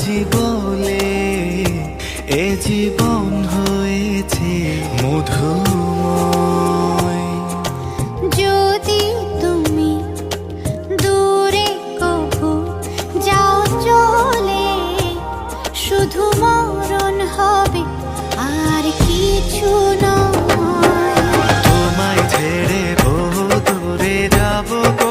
আছি বলে এ জীবন হয়েছে মধুময়। যদি তুমি দূরে কভু যাও চলে, শুধু মরণ হবে আর কিছু নয়। তোমায় ছেড়ে বহু দূরে যাবো।